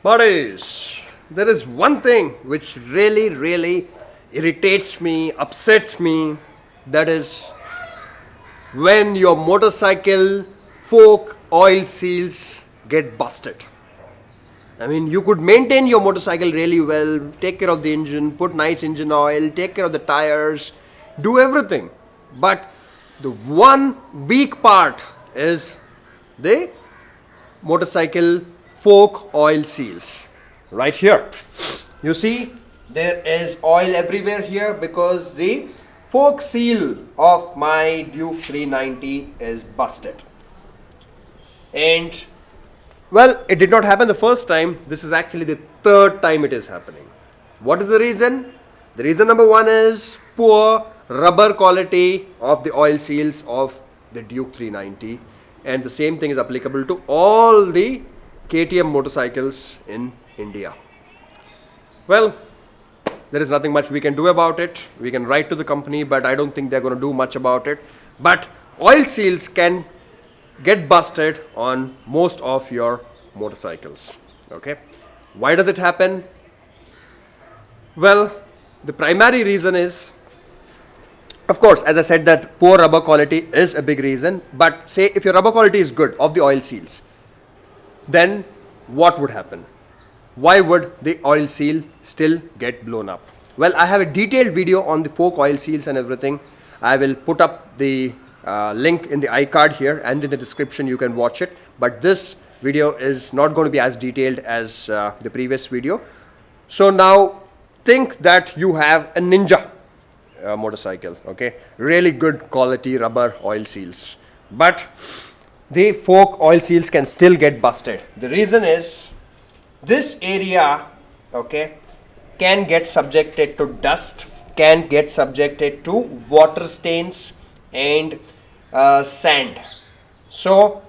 Buddies, there is one thing which really irritates me, upsets me. That is when your motorcycle fork oil seals get busted. I mean, you could maintain your motorcycle really well, take care of the engine, put nice engine oil, take care of the tires, do everything. But the one weak part is the motorcycle fork oil seals. Right here. You see, there is oil everywhere here because the fork seal of my Duke 390 is busted. And well, it did not happen the first time. This is actually the third time it is happening. What is the reason? The reason number one is poor rubber quality of the oil seals of the Duke 390. And the same thing is applicable to all the KTM motorcycles in India. Well, there is nothing much we can do about it. We can write to the company, but I don't think they're going to do much about it. But oil seals can get busted on most of your motorcycles. Okay, why does it happen? Well, the primary reason is, of course, as I said, that poor rubber quality is a big reason. But say if your rubber quality is good of the oil seals, then what would happen? Why would the oil seal still get blown up? Well, I have a detailed video on the fork oil seals and everything. I will put up the link in the iCard here and in the description. You can watch it. But this video is not going to be as detailed as the previous video. So now think that you have a Ninja motorcycle, okay? Really good quality rubber oil seals. But the fork oil seals can still get busted. The reason is this area, okay, can get subjected to dust, can get subjected to water stains and sand. So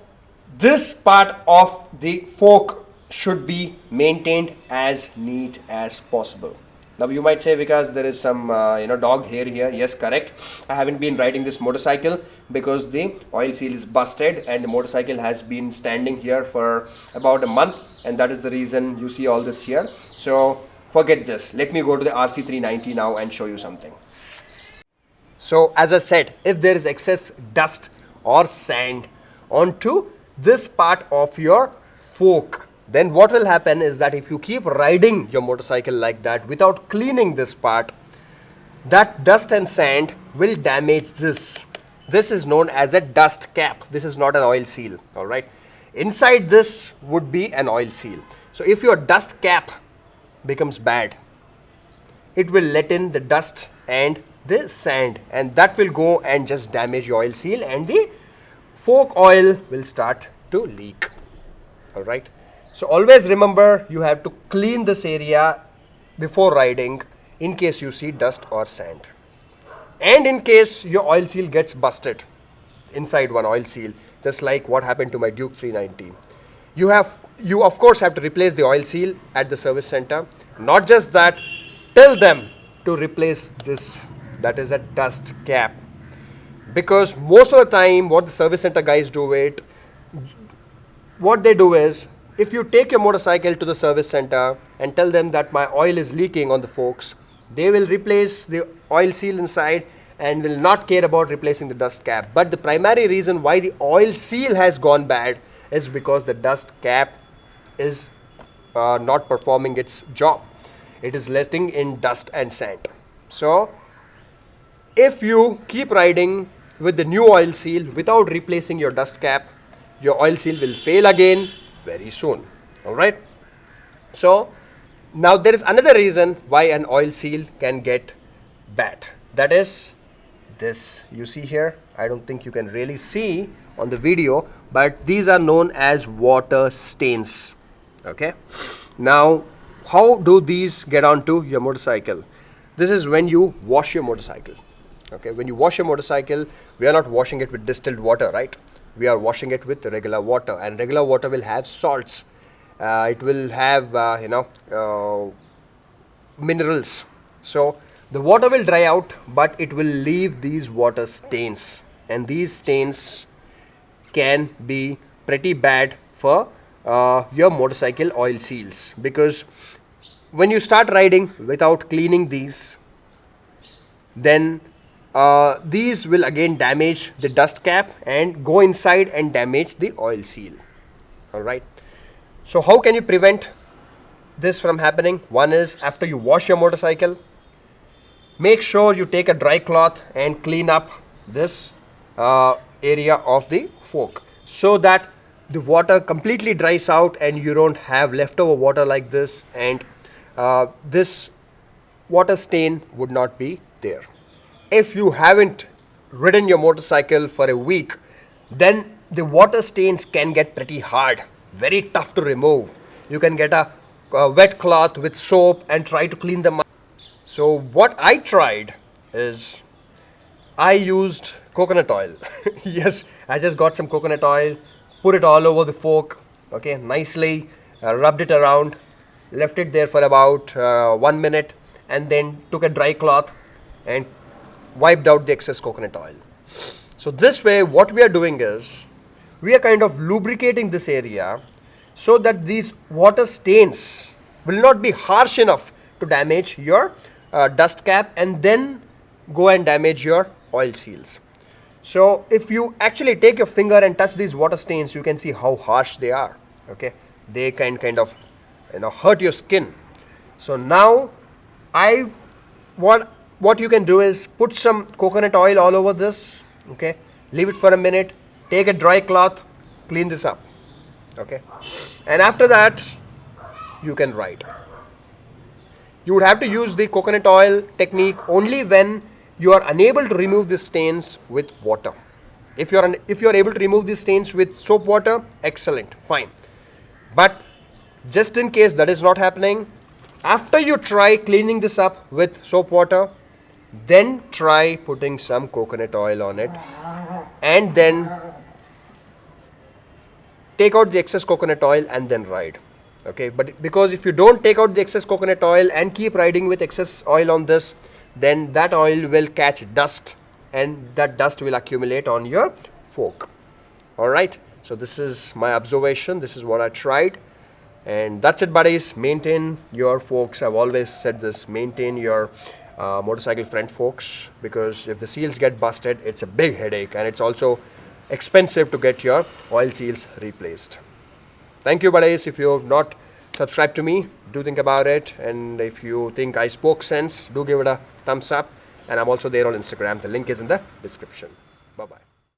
this part of the fork should be maintained as neat as possible. Now you might say, because there is some dog hair here. Yes, correct. I haven't been riding this motorcycle because the oil seal is busted and the motorcycle has been standing here for about a month, and that is the reason you see all this here. So forget this. Let me go to the RC390 now and show you something. So as I said, if there is excess dust or sand onto this part of your fork, then what will happen is that if you keep riding your motorcycle like that without cleaning this part, that dust and sand will damage this. This is known as a dust cap. This is not an oil seal, all right? Inside this would be an oil seal. So if your dust cap becomes bad, it will let in the dust and the sand, and that will go and just damage your oil seal, and the fork oil will start to leak, all right? So always remember, you have to clean this area before riding in case you see dust or sand. And in case your oil seal gets busted inside one oil seal, just like what happened to my Duke 390, you of course have to replace the oil seal at the service center. Not just that, tell them to replace this, that is a dust cap. Because most of the time what the service center guys do what they do is, if you take your motorcycle to the service center and tell them that my oil is leaking on the forks, they will replace the oil seal inside and will not care about replacing the dust cap. But the primary reason why the oil seal has gone bad is because the dust cap is not performing its job. It is letting in dust and sand. So if you keep riding with the new oil seal without replacing your dust cap, your oil seal will fail again very soon. All right. So now there is another reason why an oil seal can get bad. That is this. You see here, I don't think you can really see on the video, but these are known as water stains. Okay. Now, how do these get onto your motorcycle? This is when you wash your motorcycle. Okay. When you wash your motorcycle, we are not washing it with distilled water, right? We are washing it with regular water, and regular water will have salts. It will have, minerals. So the water will dry out, but it will leave these water stains, and these stains can be pretty bad for your motorcycle oil seals, because when you start riding without cleaning these, then these will again damage the dust cap and go inside and damage the oil seal. Alright, so how can you prevent this from happening? One is, after you wash your motorcycle, make sure you take a dry cloth and clean up this area of the fork, so that the water completely dries out and you don't have leftover water like this, and this water stain would not be there. If you haven't ridden your motorcycle for a week, then the water stains can get pretty hard, very tough to remove. You can get a wet cloth with soap and try to clean them up. So what I tried is, I used coconut oil. Yes, I just got some coconut oil, put it all over the fork, okay, nicely, rubbed it around, left it there for about 1 minute, and then took a dry cloth and wiped out the excess coconut oil. So this way, what we are doing is, we are kind of lubricating this area so that these water stains will not be harsh enough to damage your dust cap and then go and damage your oil seals. So if you actually take your finger and touch these water stains, you can see how harsh they are. Okay, they can kind of hurt your skin. So now what you can do is put some coconut oil all over this. Okay, leave it for a minute, take a dry cloth, clean this up. Okay, and after that you can ride. You would have to use the coconut oil technique only when you are unable to remove the stains with water. If you are able to remove these stains with soap water, excellent, fine. But just in case that is not happening, after you try cleaning this up with soap water, then try putting some coconut oil on it, and then take out the excess coconut oil and then ride. Okay, but because if you don't take out the excess coconut oil and keep riding with excess oil on this, then that oil will catch dust and that dust will accumulate on your fork. Alright, so this is my observation, this is what I tried, and that's it, buddies. Maintain your forks. I've always said this, maintain your motorcycle front forks, because if the seals get busted, it's a big headache and it's also expensive to get your oil seals replaced. Thank you, buddies. If you have not subscribed to me, do think about it, and if you think I spoke sense, do give it a thumbs up, and I'm also there on Instagram. The link is in the description. Bye bye.